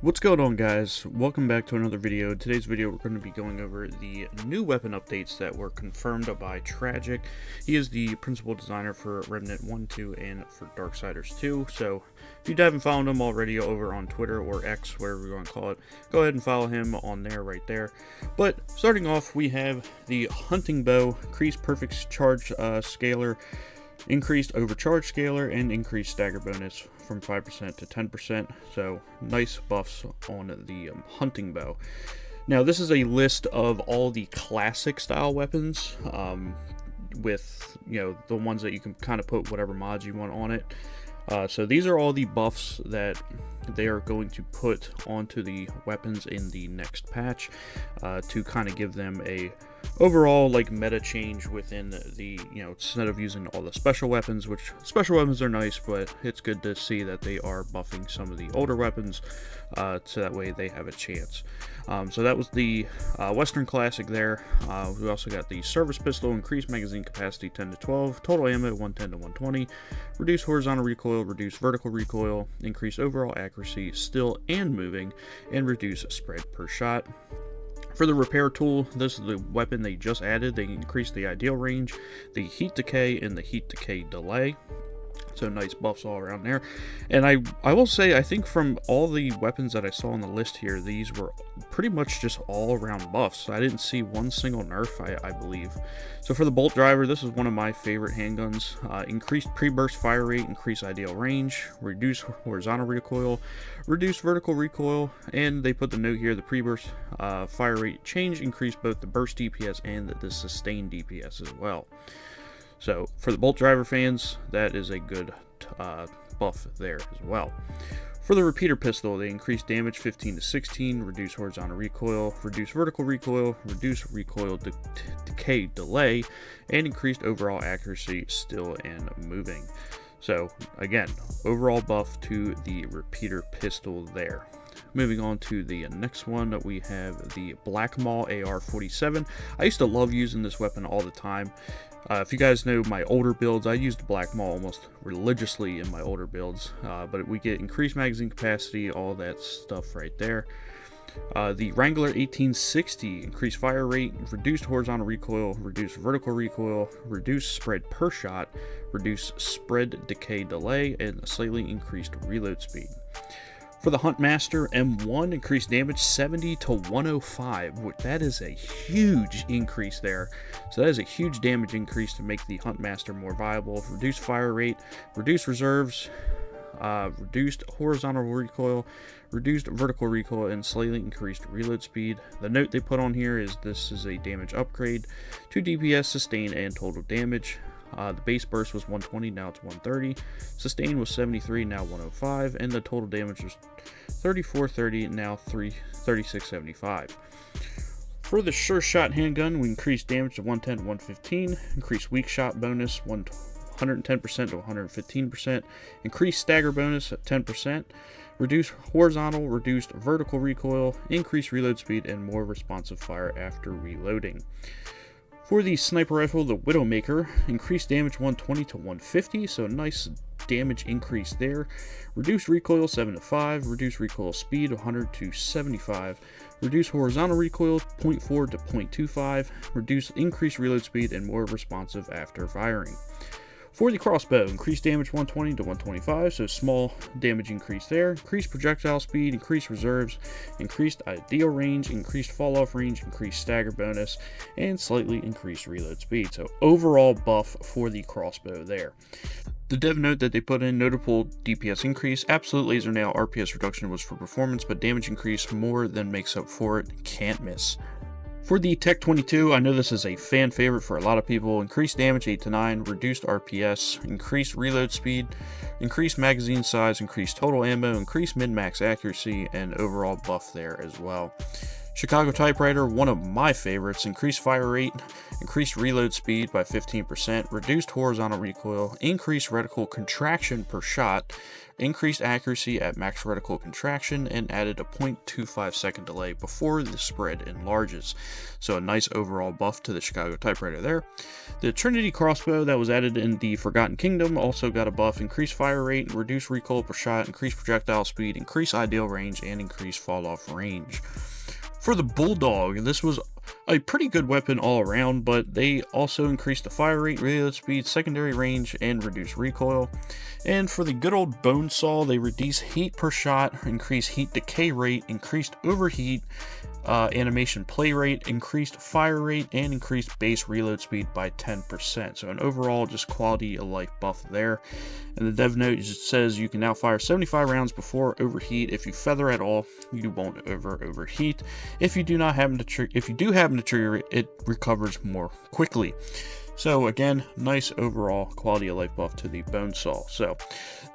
What's going on, guys? Welcome back to another video. In today's video we're going to be going over the new weapon updates that were confirmed by Tragic. He is the principal designer for Remnant 1, 2, and for Darksiders 2. So if you haven't followed him already over on Twitter or X, whatever you want to call it, go ahead and follow him on there right there. But starting off, we have the hunting bow, increased perfect charge scalar, increased overcharge scalar, and increased stagger bonus from 5% to 10%. So nice buffs on the hunting bow. Now this is a list of all the classic style weapons, with the ones that you can kind of put whatever mods you want on it. So these are all the buffs that they are going to put onto the weapons in the next patch, to kind of give them a overall meta change within the, instead of using all the special weapons, which special weapons are nice, but it's good to see that they are buffing some of the older weapons, so that way they have a chance. So that was the Western Classic there. We also got the Service Pistol, increased magazine capacity 10 to 12, total ammo 110 to 120, reduced horizontal recoil, reduced vertical recoil, increased overall accuracy, still and moving, and reduced spread per shot. For the repair tool, this is the weapon they just added. They increased the ideal range, the heat decay, and the heat decay delay. So nice buffs all around there. And I will say, I think from all the weapons that I saw on the list here, these were pretty much just all around buffs. I didn't see one single nerf, I believe. So for the bolt driver, this is one of my favorite handguns. Increased pre-burst fire rate, increased ideal range, reduced horizontal recoil, reduced vertical recoil, and they put the note here, the pre-burst fire rate change increased both the burst DPS and the sustained DPS as well. So for the bolt driver fans, that is a good buff there as well. For the repeater pistol, they increased damage 15 to 16, reduced horizontal recoil, reduced vertical recoil, reduced recoil decay delay, and increased overall accuracy, still and moving. So again, overall buff to the repeater pistol there. Moving on to the next one, we have the Black Maul AR-47. I used to love using this weapon all the time. If you guys know my older builds, I used Black Maul almost religiously in my older builds, but we get increased magazine capacity, all that stuff right there. The Wrangler 1860, increased fire rate, reduced horizontal recoil, reduced vertical recoil, reduced spread per shot, reduced spread decay delay, and slightly increased reload speed. For the Huntmaster M1, increased damage 70 to 105, which that is a huge increase there. So that is a huge damage increase to make the Huntmaster more viable. Reduced fire rate, reduced reserves, reduced horizontal recoil, reduced vertical recoil, and slightly increased reload speed. The note they put on here is this is a damage upgrade to DPS, sustain, and total damage. The base burst was 120, now it's 130. Sustain was 73, now 105. And the total damage was 3430, now 3675. For the Sure Shot handgun, we increased damage to 110 to 115. Increased weak shot bonus 110% to 115%. Increased stagger bonus at 10%. Reduced horizontal, reduced vertical recoil. Increased reload speed, and more responsive fire after reloading. For the sniper rifle, the Widowmaker, increased damage 120 to 150, so nice damage increase there. Reduced recoil 7 to 5, reduced recoil speed 100 to 75, reduced horizontal recoil 0.4 to 0.25, reduced increased reload speed, and more responsive after firing. For the crossbow, increased damage 120 to 125, so small damage increase there. Increased projectile speed, increased reserves, increased ideal range, increased fall off range, increased stagger bonus, and slightly increased reload speed. So overall buff for the crossbow there. The dev note that they put in, notable DPS increase, absolute laser nail RPS reduction was for performance, but damage increase more than makes up for it, can't miss. For the Tech 22, I know this is a fan favorite for a lot of people. Increased damage 8 to 9, reduced RPS, increased reload speed, increased magazine size, increased total ammo, increased min-max accuracy, and overall buff there as well. Chicago typewriter, one of my favorites. Increased fire rate, increased reload speed by 15%, reduced horizontal recoil, increased reticle contraction per shot, increased accuracy at max reticle contraction, and added a 0.25 second delay before the spread enlarges. So a nice overall buff to the Chicago typewriter there. The Trinity crossbow that was added in the Forgotten Kingdom also got a buff: increased fire rate, reduced recoil per shot, increased projectile speed, increased ideal range, and increased fall off range. For the Bulldog, this was a pretty good weapon all around, but they also increased the fire rate, reload speed, secondary range, and reduced recoil. And for the good old Bone Saw, they reduced heat per shot, increased heat decay rate, increased overheat, animation play rate, increased fire rate, and increased base reload speed by 10%. So an overall just quality of life buff there. And the dev note says you can now fire 75 rounds before overheat. If you feather at all, you won't overheat. If you do happen to trigger it, it recovers more quickly. So again, nice overall quality of life buff to the Bone Saw. So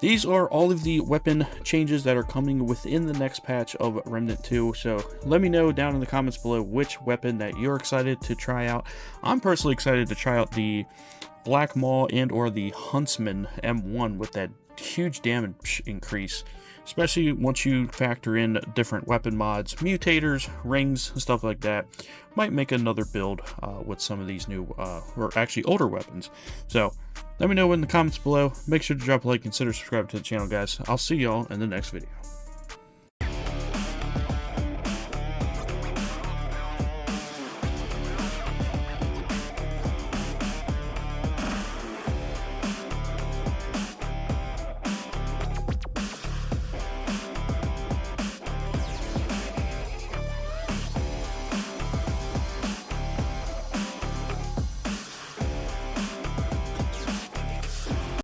these are all of the weapon changes that are coming within the next patch of Remnant 2. So let me know down in the comments below which weapon that you're excited to try out. I'm personally excited to try out the Black Maw and or the Huntsman M1 with that huge damage increase, especially once you factor in different weapon mods, mutators, rings, stuff like that. Might make another build with some of these new, or actually older weapons. So let me know in the comments below. Make sure to drop a like, consider subscribing to the channel, guys. I'll see y'all in the next video.